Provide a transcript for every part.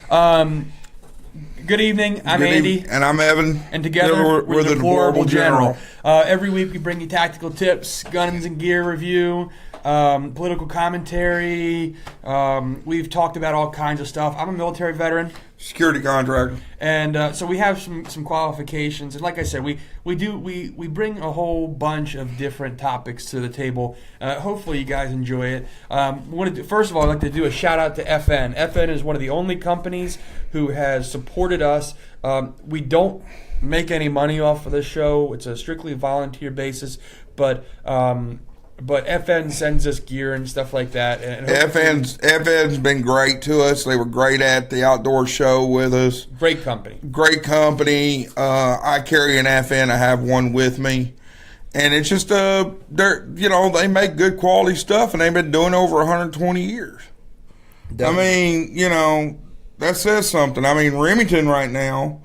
Good evening. I'm Andy. And I'm Evan. And together we're the Deplorable General. Every week we bring you tactical tips, guns and gear review, political commentary. We've talked about all kinds of stuff. I'm a military veteran. Security contractor. And so we have some qualifications. And like I said, we bring a whole bunch of different topics to the table. Hopefully you guys enjoy it. First of all, I'd like to do a shout out to FN. FN is one of the only companies who has supported us. We don't make any money off of this show. It's a strictly volunteer basis, but FN sends us gear and stuff like that. And FN's been great to us. They were great at the outdoor show with us. Great company. I carry an FN. I have one with me, and it's just they make good quality stuff, and they've been doing it over 120 years. Definitely. I mean, that says something. I mean, Remington right now,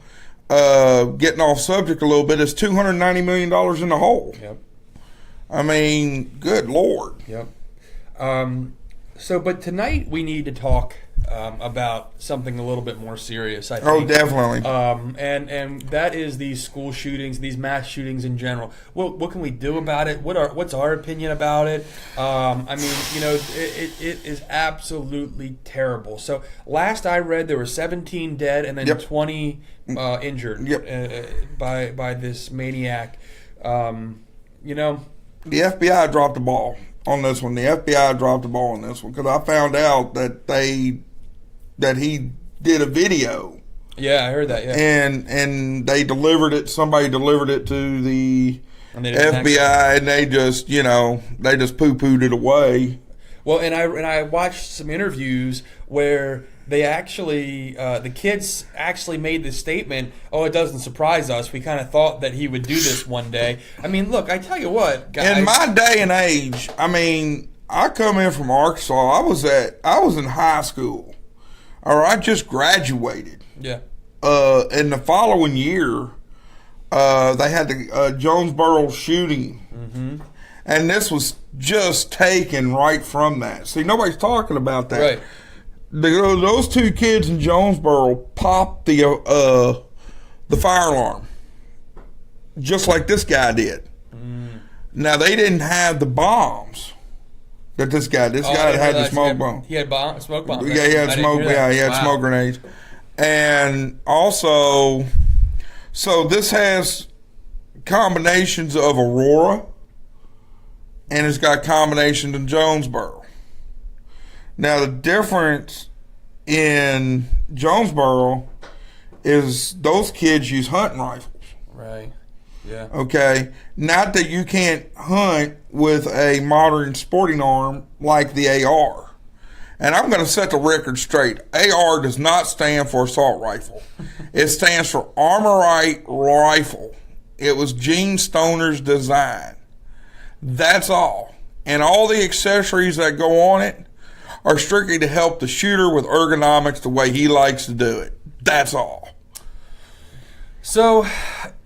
getting off subject a little bit, is $290 million in the hole. Yep. I mean, good Lord. Yep. But tonight we need to talk about something a little bit more serious, I think. Oh, definitely. And that is these school shootings, these mass shootings in general. What can we do about it? What's our opinion about it? It is absolutely terrible. So last I read, there were 17 dead and then 20 injured by this maniac. The FBI dropped the ball on this one. Because I found out that he did a video. Yeah, I heard that. Yeah, and they delivered it. Somebody delivered it to the FBI, and they just poo-pooed it away. Well, and I watched some interviews where they actually, the kids actually made this statement, it doesn't surprise us. We kind of thought that he would do this one day. I mean, look, I tell you what, guys. In my day and age, I come in from Arkansas. I was in high school. Or I just graduated. Yeah. In the following year, they had the Jonesboro shooting. Mm-hmm. And this was just taken right from that. See, nobody's talking about that. Right. Those two kids in Jonesboro popped the fire alarm, just like this guy did. Mm. Now, they didn't have the bombs that this guy. This guy had the smoke bomb. He had smoke bombs. Yeah, he had smoke. Yeah, he had smoke grenades, and also, so this has combinations of Aurora, and it's got combinations in Jonesboro. Now, the difference in Jonesboro is those kids use hunting rifles. Right. Yeah. Okay? Not that you can't hunt with a modern sporting arm like the AR. And I'm going to set the record straight. AR does not stand for assault rifle. It stands for Armorite Rifle. It was Gene Stoner's design. That's all. And all the accessories that go on it are strictly to help the shooter with ergonomics the way he likes to do it. That's all. So,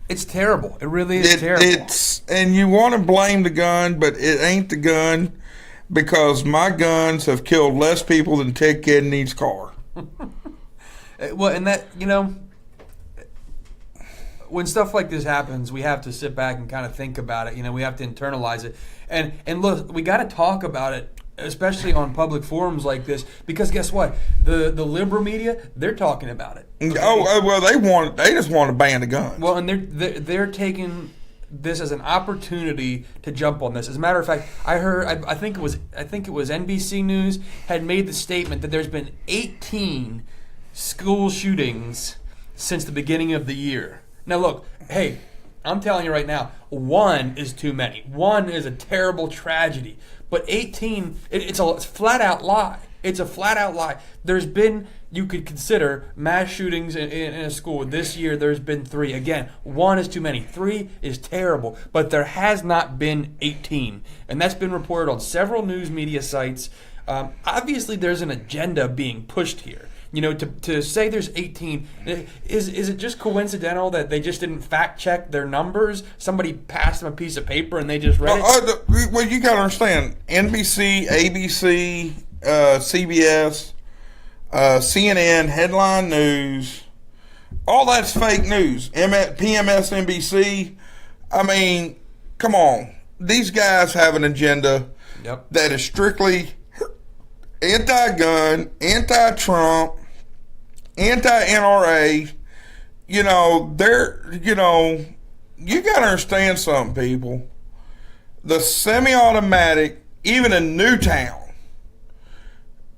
it's terrible. It really is terrible. And you want to blame the gun, but it ain't the gun, because my guns have killed less people than Ted Kennedy's car. Well, and that, when stuff like this happens, we have to sit back and kind of think about it. We have to internalize it. And look, we got to talk about it, especially on public forums like this, because guess what? The liberal media, they're talking about it. Okay? Well, they just want to ban the guns. Well, and they're taking this as an opportunity to jump on this. As a matter of fact, I think it was NBC News had made the statement that there's been 18 school shootings since the beginning of the year. Now look, hey, I'm telling you right now, one is too many. One is a terrible tragedy. But 18, it's a flat out lie. It's a flat out lie. There's been, you could consider mass shootings in a school. This year there's been 3. Again, 1 is too many. 3 is terrible. But there has not been 18. And that's been reported on several news media sites. Obviously there's an agenda being pushed here. To say there's 18, is it just coincidental that they just didn't fact check their numbers? Somebody passed them a piece of paper and they just read it? Well, you got to understand, NBC, ABC, CBS, CNN, headline news, all that's fake news. PMSNBC, I mean, come on. These guys have an agenda that is strictly anti-gun, anti-Trump, anti-NRA. You know, you got to understand something, people. The semi-automatic, even in Newtown,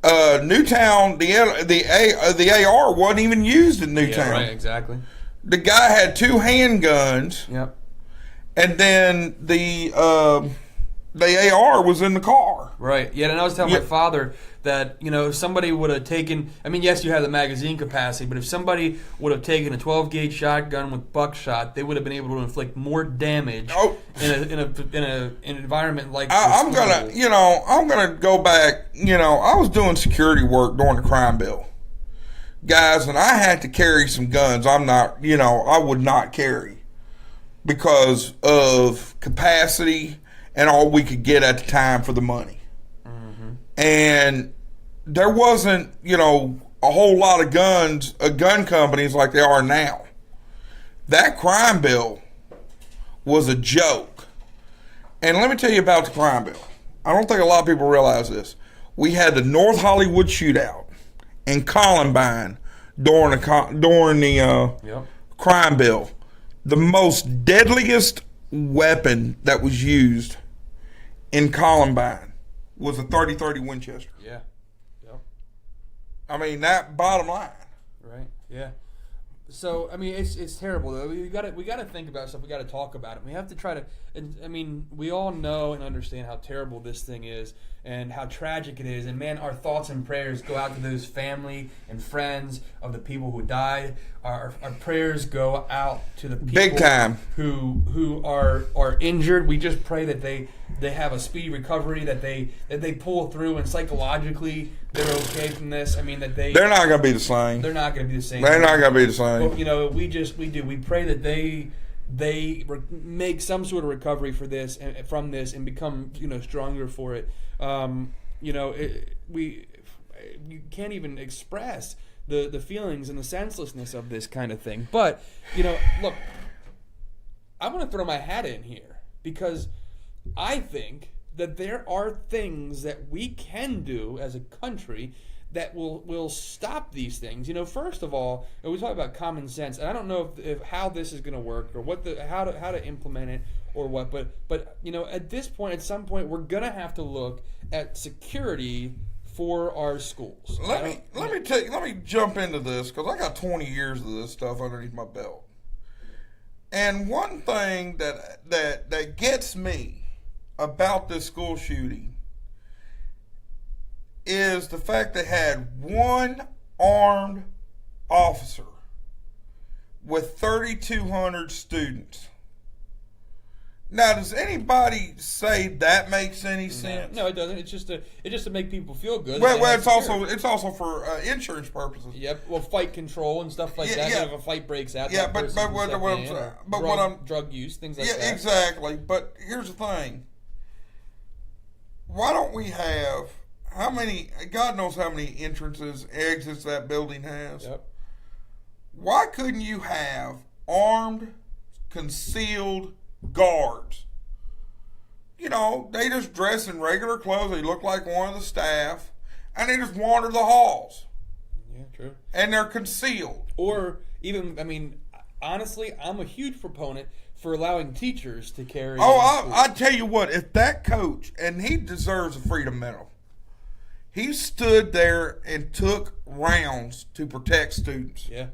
the AR wasn't even used in Newtown. Yeah, right, exactly. The guy had 2 handguns. Yep. And then the AR was in the car. Right. Yeah, and I was telling my father that, if somebody would have taken, yes, you have the magazine capacity, but if somebody would have taken a 12-gauge shotgun with buckshot, they would have been able to inflict more damage in an environment like this. I'm gonna go back. I was doing security work during the crime bill, guys, and I had to carry some guns. I would not carry because of capacity and all we could get at the time for the money. Mm-hmm. And there wasn't, a whole lot of gun companies like there are now. That crime bill was a joke. And let me tell you about the crime bill. I don't think a lot of people realize this. We had the North Hollywood shootout and Columbine during the crime bill. The most deadliest weapon that was used in Columbine was a 30-30 Winchester. Yeah. Yep. I mean, that bottom line. Right. Yeah. So it's terrible though. We got to think about stuff. We got to talk about it. We have to try to. And we all know and understand how terrible this thing is and how tragic it is. And man, our thoughts and prayers go out to those family and friends of the people who died. Our prayers go out to the people big time who are injured. We just pray that they have a speedy recovery, that they pull through, and psychologically they're okay from this. They're not going to be the same. They're not going to be the same. They're not going to be the same. But, we pray that they make some sort of recovery for this and from this and become stronger for it. You can't even express the feelings and the senselessness of this kind of thing. But look, I want to throw my hat in here because I think that there are things that we can do as a country that will stop these things. First of all, we talk about common sense, and I don't know if how this is going to work or how to implement it or what. But at this point, at some point, we're going to have to look at security for our schools. Let me jump into this because I got 20 years of this stuff underneath my belt. And one thing that gets me about this school shooting is the fact they had one armed officer with 3,200 students. Now, does anybody say that makes any sense? No, it doesn't. It's just to make people feel good. Well, it's also for insurance purposes. Yep. Well, fight control and stuff like that. Yeah. If a fight breaks out. Yeah, but drug use, things like that. Yeah, exactly. But here's the thing. Why don't we have how many? God knows how many entrances, exits that building has. Yep. Why couldn't you have armed, concealed guards? They just dress in regular clothes. They look like one of the staff, and they just wander the halls. Yeah, true. And they're concealed. Or even, honestly, I'm a huge proponent for allowing teachers to carry. I tell you what, if that coach, and he deserves a freedom medal, he stood there and took rounds to protect students. Yeah.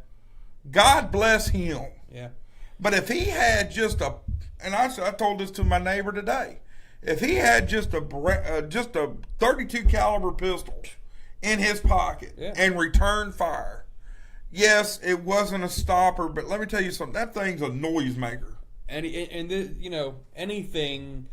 God bless him. Yeah. But if he had just and I told this to my neighbor today, if he had just a 32 caliber pistol in his pocket and returned fire, yes, it wasn't a stopper, but let me tell you something, that thing's a noisemaker. And anything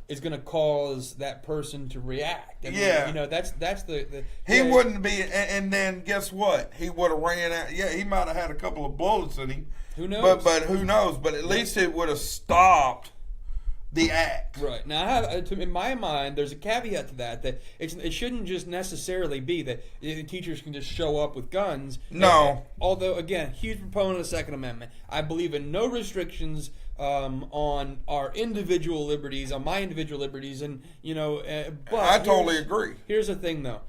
is going to cause that person to react. That's the he wouldn't be, and then guess what? He would have ran out. Yeah, he might have had a couple of bullets in him. Who knows? But who knows? But at least it would have stopped the act. Right. Now, in my mind, there's a caveat to that it shouldn't just necessarily be that the teachers can just show up with guns. No. Although, again, huge proponent of the Second Amendment. I believe in no restrictions on our individual liberties, on my individual liberties, and but I totally agree. Here's the thing, though.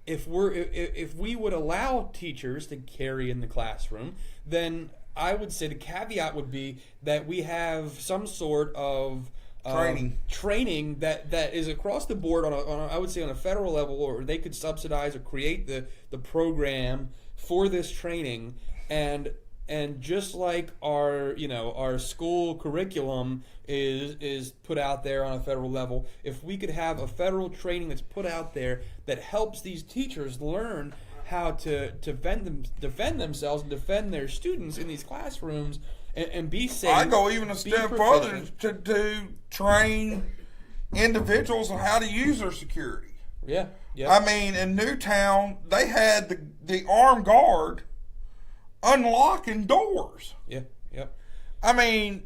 If we would allow teachers to carry in the classroom, then I would say the caveat would be that we have some sort of training that is across the board on I would say on a federal level, or they could subsidize or create the program for this training, and just like our school curriculum is put out there on a federal level, if we could have a federal training that's put out there that helps these teachers learn how to defend themselves and defend their students in these classrooms and be safe. I go even a step further to train individuals on how to use their security. Yeah. I mean, in Newtown, they had the armed guard unlocking doors. Yeah. Yep. I mean,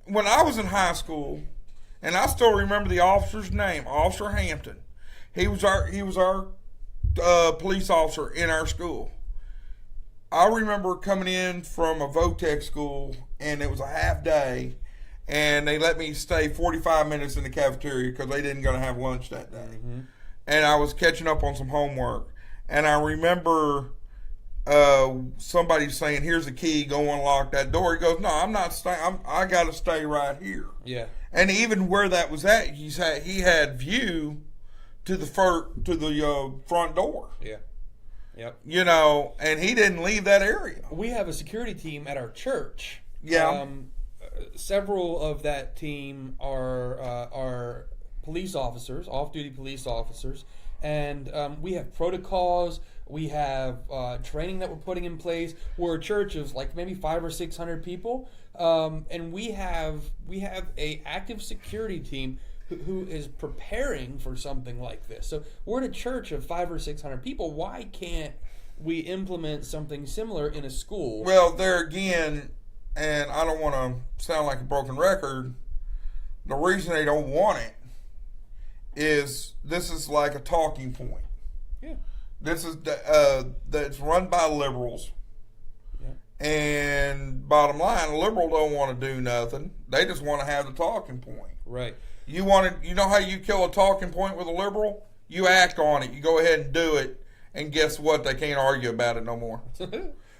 when I was in high school, and I still remember the officer's name, Officer Hampton. He was our police officer in our school. I remember coming in from a VOTEC school, and it was a half day, and they let me stay 45 minutes in the cafeteria because they didn't going to have lunch that day. Mm-hmm. And I was catching up on some homework, and I remember somebody saying, "Here's the key, go unlock that door." He goes, "No, I'm not staying. I got to stay right here." Yeah. And even where that was at, he had view to the front door. Yeah. Yep. And he didn't leave that area. We have a security team at our church. Yeah. Several of that team are police officers, off-duty police officers, and we have protocols. We have training that we're putting in place. We're a church of like maybe 500 or 600 people, and we have a active security team who is preparing for something like this. So we're in a church of 500 or 600 people. Why can't we implement something similar in a school? Well, there again, and I don't want to sound like a broken record, the reason they don't want it is this is like a talking point. Yeah. This is that's run by liberals. Yeah. And bottom line, a liberal don't want to do nothing. They just want to have the talking point. Right. You know how you kill a talking point with a liberal? You act on it. You go ahead and do it, and guess what? They can't argue about it no more.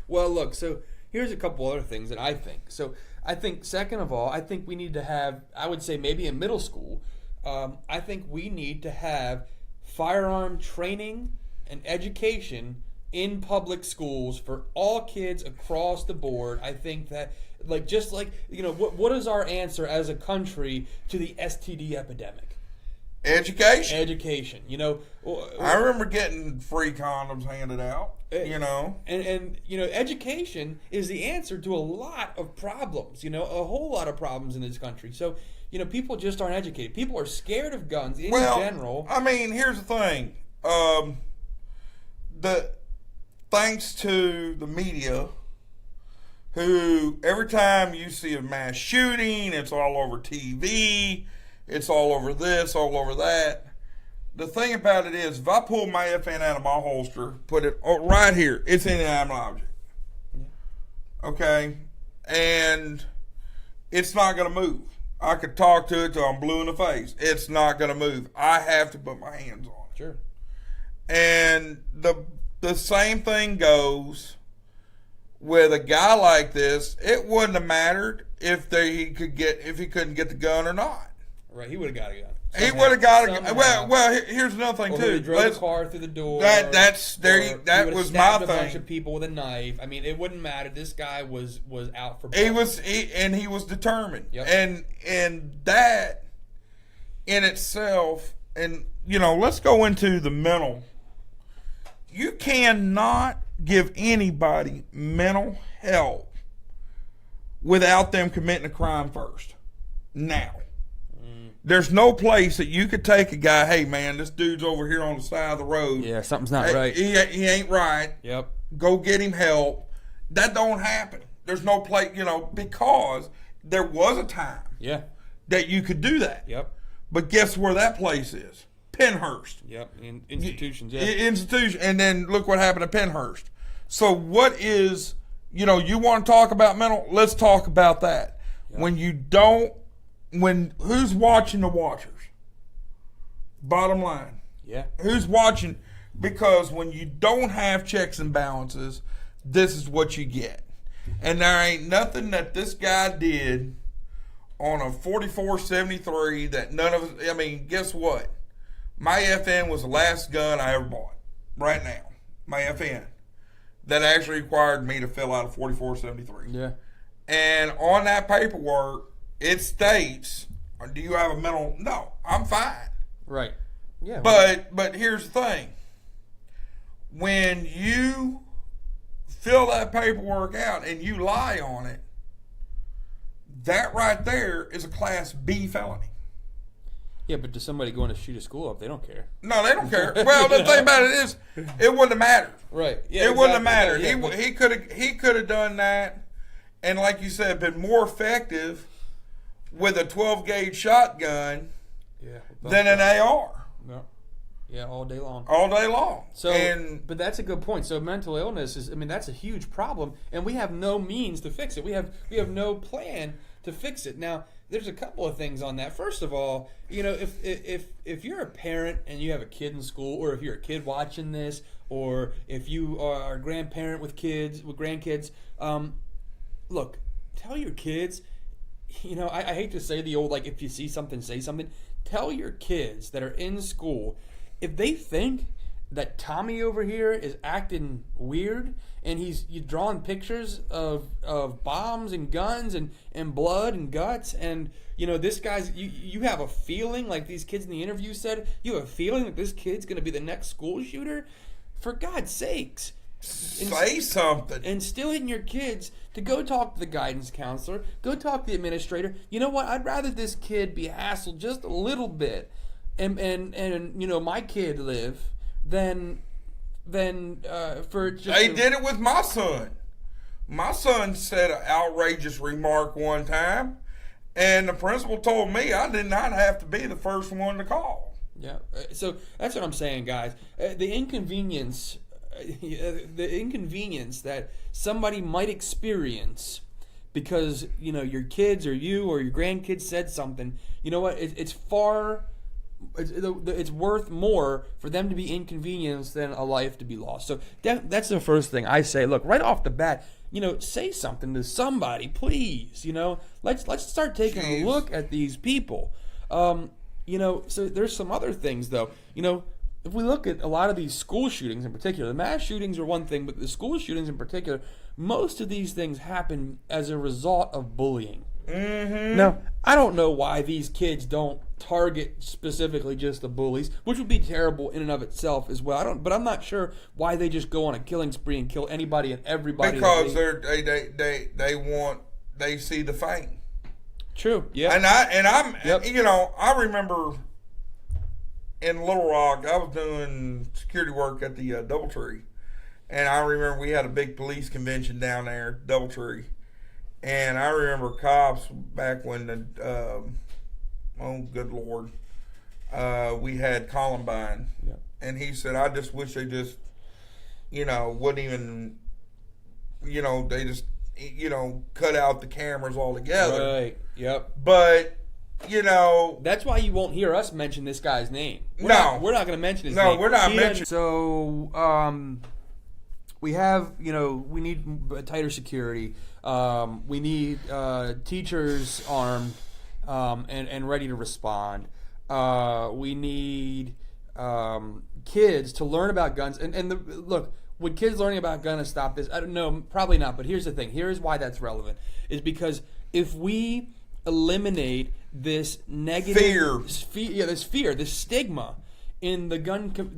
Well, look, so here's a couple other things that I think. So I think, second of all, I think we need to have, I would say maybe in middle school, I think we need to have firearm training and education in public schools for all kids across the board. I think that, what is our answer as a country to the STD epidemic? Education. I remember getting free condoms handed out. And education is the answer to a lot of problems. A whole lot of problems in this country. So people just aren't educated. People are scared of guns in general. I mean, here's the thing. Thanks to the media, who every time you see a mass shooting, it's all over TV, it's all over this, all over that. The thing about it is, if I pull my FN out of my holster, put it right here, it's an inanimate object. Okay? And it's not going to move. I could talk to it till I'm blue in the face. It's not going to move. I have to put my hands on it. Sure. And the same thing goes with a guy like this. It wouldn't have mattered if he couldn't get the gun or not. Right, he would have got a gun. He would have got a gun. Well, here's another thing too. He drove the car through the door. That was my thing. A bunch of people with a knife. I mean, it wouldn't matter. This guy was out for blood. He was determined. Yep. And that in itself, and let's go into the mental. You cannot give anybody mental help without them committing a crime first. Now, there's no place that you could take a guy, hey man, this dude's over here on the side of the road. Yeah, something's not right. He ain't right. Yep. Go get him help. That don't happen. There's no place, because there was a time. Yeah. that you could do that. Yep. But guess where that place is? Pennhurst. Yep. In institutions. Yeah. Institution. And then look what happened at Pennhurst. So what is, you want to talk about mental? Let's talk about that. Yep. Who's watching the watchers? Bottom line. Yeah. Who's watching? Because when you don't have checks and balances, this is what you get. And there ain't nothing that this guy did on a 4473 that none of us, guess what? My FN was the last gun I ever bought. Right now. My FN. That actually required me to fill out a 4473. Yeah. And on that paperwork, it states, do you have a mental? No, I'm fine. Right. Yeah. But here's the thing. When you fill that paperwork out and you lie on it, that right there is a Class B felony. Yeah, but does somebody going to shoot a school up? They don't care. No, they don't care. Well, the thing about it is, it wouldn't have mattered. Right. Yeah, it wouldn't have mattered. Yeah, he could have done that, and like you said, been more effective with a 12 gauge shotgun than an AR. No. Yeah, all day long. All day long. So, but that's a good point. So mental illness is, that's a huge problem, and we have no means to fix it. We have no plan to fix it. Now, there's a couple of things on that. First of all, if you're a parent and you have a kid in school, or if you're a kid watching this, or if you are a grandparent with grandkids, look, tell your kids. I hate to say the old, like, if you see something, say something. Tell your kids that are in school, if they think that Tommy over here is acting weird and you're drawing pictures of bombs and guns and blood and guts, and this guy's, you have a feeling, like these kids in the interview said, you have a feeling that this kid's going to be the next school shooter, for God's sakes, say something. Instill in your kids to go talk to the guidance counselor, go talk to the administrator. You know what? I'd rather this kid be hassled just a little bit and my kid live than for just. They did it with my son. My son said an outrageous remark one time, and the principal told me I did not have to be the first one to call. Yeah. So that's what I'm saying, guys. The inconvenience that somebody might experience because your kids or you or your grandkids said something. You know what? It's worth more for them to be inconvenienced than a life to be lost. So that's the first thing I say. Look, right off the bat, say something to somebody, please. Let's start taking a look at these people. So there's some other things though. If we look at a lot of these school shootings in particular, the mass shootings are one thing, but the school shootings in particular, most of these things happen as a result of bullying. Mm-hmm. Now, I don't know why these kids don't target specifically just the bullies, which would be terrible in and of itself as well. But I'm not sure why they just go on a killing spree and kill anybody and everybody. Because they see the fame. True. Yeah. I remember in Little Rock, I was doing security work at the Doubletree, and I remember we had a big police convention down there at Doubletree, and I remember cops back when good Lord, we had Columbine, and he said, I just wish they just, wouldn't even, they just, cut out the cameras altogether. Right. Yep. But. That's why you won't hear us mention this guy's name. We're not going to mention his name. No, we're not mentioning. So, we have, we need tighter security. We need teachers armed and ready to respond. We need kids to learn about guns. Look, would kids learning about guns stop this? I don't know, probably not. But here's the thing. Here's why that's relevant. Is because if we eliminate this negative fear, this stigma in the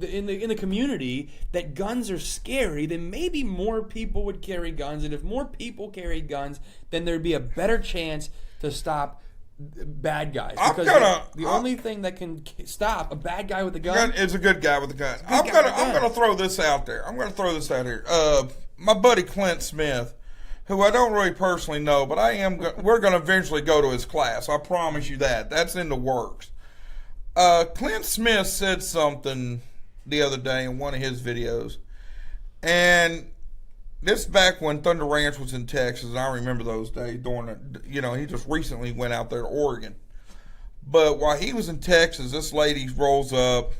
in the community that guns are scary, then maybe more people would carry guns, and if more people carried guns, then there'd be a better chance to stop bad guys. Because the only thing that can stop a bad guy with a gun is a good guy with a gun. I'm gonna throw this out there. I'm gonna throw this out here. My buddy Clint Smith, who I don't really personally know, but we're going to eventually go to his class. I promise you that. That's in the works. Clint Smith said something the other day in one of his videos, and this back when Thunder Ranch was in Texas, and I remember those days he just recently went out there to Oregon. But while he was in Texas, this lady rolls up,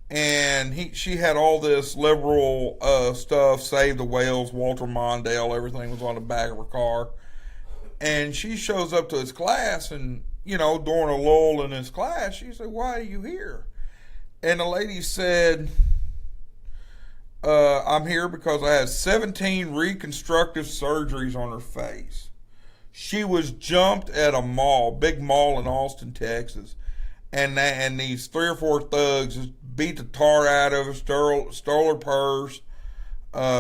and she had all this liberal stuff, Save the Whales, Walter Mondale, everything was on the back of her car. And she shows up to his class, and, during a lull in his class, she said, "Why are you here?" And the lady said, "I'm here because I had 17 reconstructive surgeries on her face." She was jumped at a mall, big mall in Austin, Texas. And these 3 or 4 thugs just beat the tar out of her, stole her purse,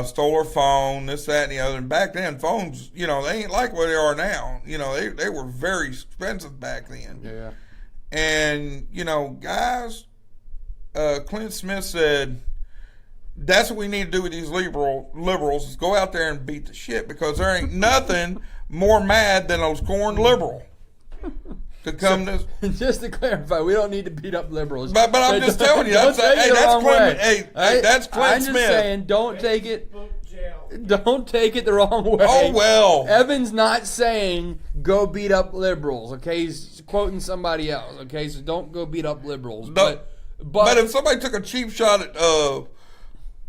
stole her phone, this, that, and the other. And back then, phones, they ain't like what they are now. They were very expensive back then. Yeah. And, guys, Clint Smith said, that's what we need to do with these liberals is go out there and beat the shit, because there ain't nothing more mad than a scorned liberal. Just to clarify, we don't need to beat up liberals. But I'm just telling you, that's Clint Smith. I'm just saying, don't take it the wrong way. Oh, well. Evan's not saying go beat up liberals, okay? He's quoting somebody else, okay? So don't go beat up liberals. No, but if somebody took a cheap shot at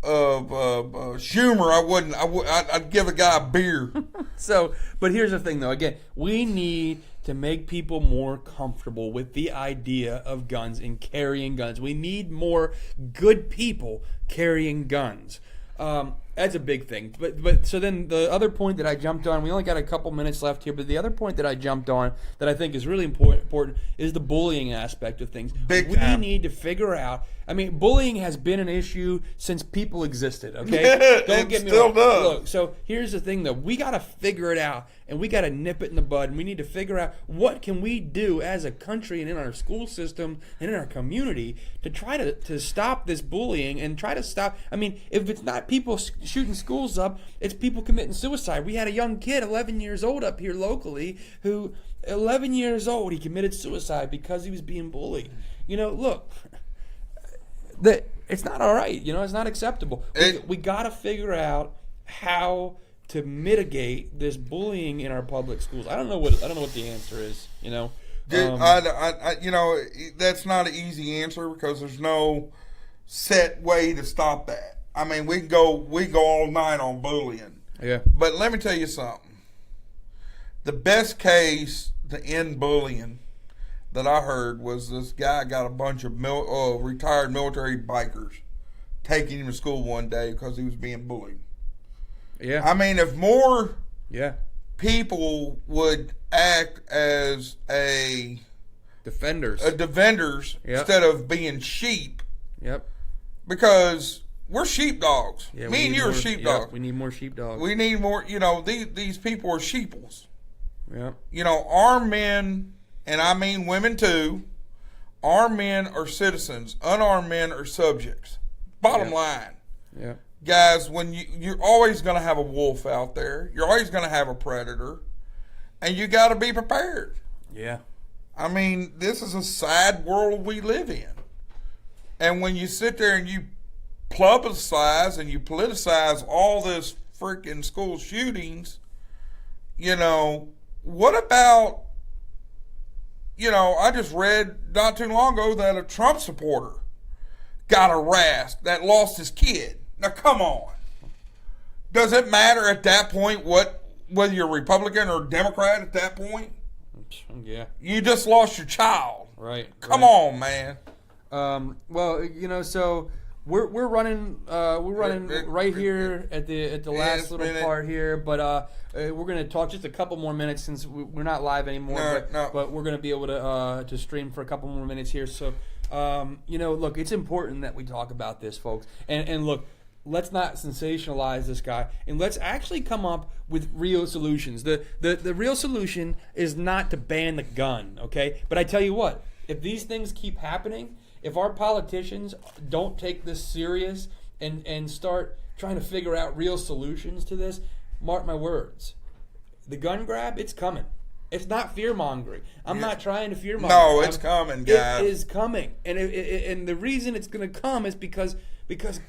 Schumer, I'd give a guy a beer. But here's the thing, though. Again, we need to make people more comfortable with the idea of guns and carrying guns. We need more good people carrying guns. That's a big thing. But so then the other point that I jumped on, we only got a couple minutes left here, but the other point that I jumped on that I think is really important is the bullying aspect of things. Big time. We need to figure out, bullying has been an issue since people existed, okay? Don't get me wrong. Does. Look, so here's the thing, though. We got to figure it out, and we got to nip it in the bud, and we need to figure out what can we do as a country and in our school system and in our community to try to stop this bullying and try to stop. If it's not people shooting schools up, it's people committing suicide. We had a young kid, 11 years old up here locally, who, 11 years old, he committed suicide because he was being bullied. Look, it's not all right. It's not acceptable. We got to figure out how to mitigate this bullying in our public schools. I don't know what the answer is. That's not an easy answer, because there's no set way to stop that. We go all night on bullying. Yeah. But let me tell you something. The best case to end bullying that I heard was this guy got a bunch of retired military bikers taking him to school one day because he was being bullied. Yeah. If more yeah. people would act as defenders yep. instead of being sheep. Yep. Because we're sheepdogs. Yeah, Me and you are sheepdogs. Yep, we need more sheepdogs. We need more, these people are sheeples. Yeah. Our men, and I mean women too, our men are citizens. Unarmed men are subjects. Bottom line. Yeah. Guys, when you're always going to have a wolf out there. You're always going to have a predator. And you got to be prepared. Yeah. This is a sad world we live in. And when you sit there and you publicize and you politicize all this freaking school shootings, what about, I just read not too long ago that a Trump supporter got harassed that lost his kid. Now, come on. Does it matter at that point whether you're Republican or Democrat at that point? Yeah. You just lost your child. Right. Come on, man. So we're running right here at the last little part here, but we're going to talk just a couple more minutes since we're not live anymore. But we're going to be able to stream for a couple more minutes here. So look, it's important that we talk about this, folks. And look, let's not sensationalize this guy, and let's actually come up with real solutions. The real solution is not to ban the gun, okay? But I tell you what, if these things keep happening, if our politicians don't take this serious and start trying to figure out real solutions to this, mark my words, the gun grab, it's coming. It's not fear mongering. I'm not trying to fear monger. No, it's coming, guys. It is coming, and and the reason it's going to come is because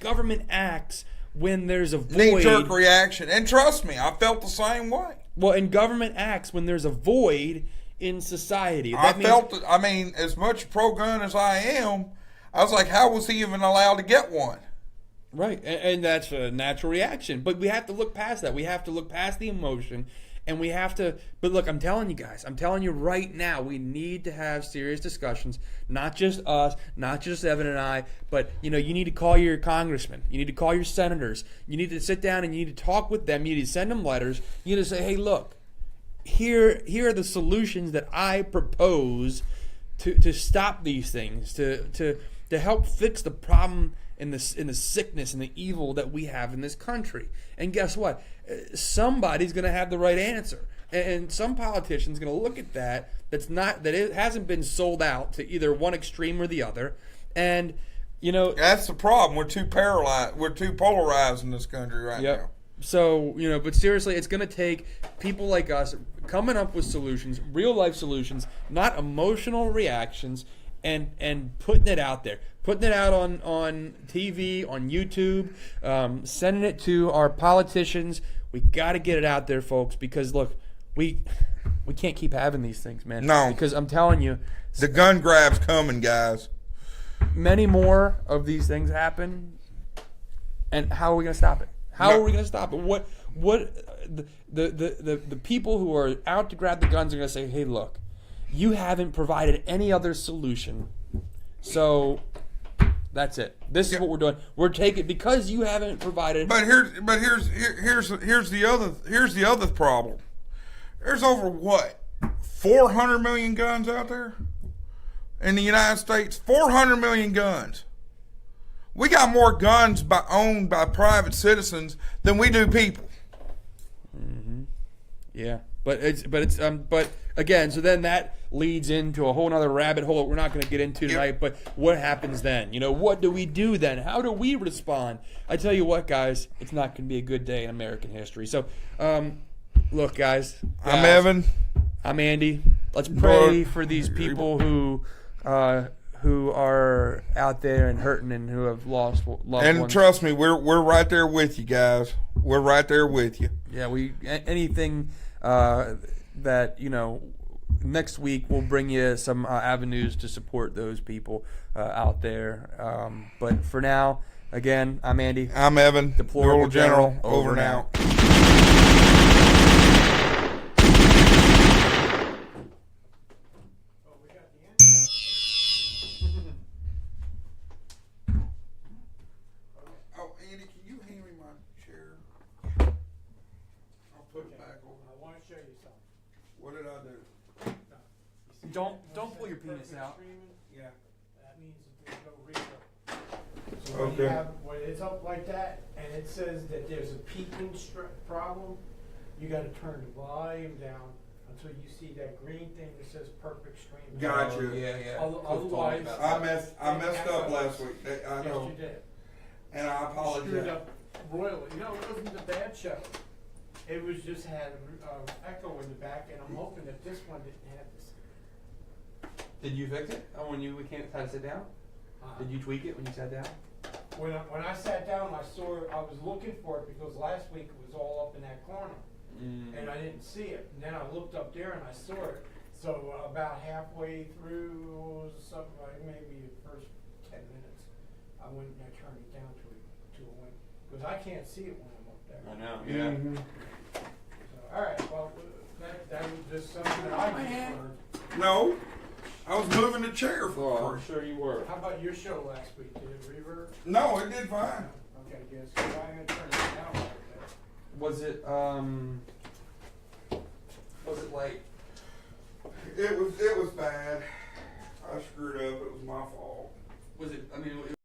government acts when there's a void. Knee-jerk reaction, and trust me, I felt the same way. Well, and government acts when there's a void in society. I mean, as much pro-gun as I am, I was like, how was he even allowed to get one? Right, and that's a natural reaction. But we have to look past that. We have to look past the emotion, and we have to. But look, I'm telling you guys, I'm telling you right now, we need to have serious discussions. Not just us, not just Evan and I, but you need to call your congressmen, you need to call your senators, you need to sit down and you need to talk with them. You need to send them letters. You need to say, hey, look, here are the solutions that I propose to stop these things, to help fix the problem in the sickness and the evil that we have in this country. And guess what? Somebody's going to have the right answer, and some politician's going to look at that. It hasn't been sold out to either one extreme or the other, and that's the problem. We're too paralyzed. We're too polarized in this country right now. So but seriously, it's going to take people like us coming up with solutions, real life solutions, not emotional reactions. And putting it out there, putting it out on TV, on YouTube, sending it to our politicians. We got to get it out there, folks, because look, we can't keep having these things, man. No, because I'm telling you, the gun grab's coming, guys. Many more of these things happen, and how are we going to stop it? How are we going to stop it? What the people who are out to grab the guns are going to say? Hey, look. You haven't provided any other solution, so that's it. This is what we're doing. We're taking because you haven't provided. But here's the other problem. There's over 400 million guns out there in the United States. 400 million guns. We got more guns owned by private citizens than we do people. Mm-hmm. Yeah. But again, so then that leads into a whole other rabbit hole that we're not going to get into tonight. Yep. But what happens then? What do we do then? How do we respond? I tell you what, guys, it's not going to be a good day in American history. So, look, guys. I'm Evan. I'm Andy. Let's pray for these people who are out there and hurting and who have lost loved ones. And trust me, we're right there with you, guys. We're right there with you. Yeah, anything. That next week we'll bring you some avenues to support those people out there. But for now, again, I'm Andy. I'm Evan. Deplorable General. Over and out. Oh, Andy, can you hand me my chair? I'll put it back over. I want to show you something. What did I do? Don't pull your penis out. Yeah. That means that there's no reverb. So Okay. when it's up like that and it says that there's a peaking problem, you got to turn the volume down until you see that green thing that says perfect stream. Gotcha. Yeah. Otherwise, I messed up last week. I yes, know. you did. And I Screwed apologize. up royally. It wasn't a bad show. It was just had echo in the back, and I'm hoping that this one didn't have this. Did you fix it? Oh, when we can't had to sit down? Did you tweak it when you sat down? When I sat down, I was looking for it because last week it was all up in that corner, and I didn't see it. And then I looked up there and I saw it. So about halfway through, something like maybe the first 10 minutes, I went and I turned it down to a win because I can't see it when I'm up there. I know. Yeah. Mm-hmm. So, all right. Well, that was just something that I just learned. No, I was moving the chair Oh, for I'm sure you were. How about your show last week? Did it reverb? No, it did fine. Okay, yes. So I'm gonna turn it down like that. Was it like? It was bad. I screwed up. It was my fault. Was it? I mean.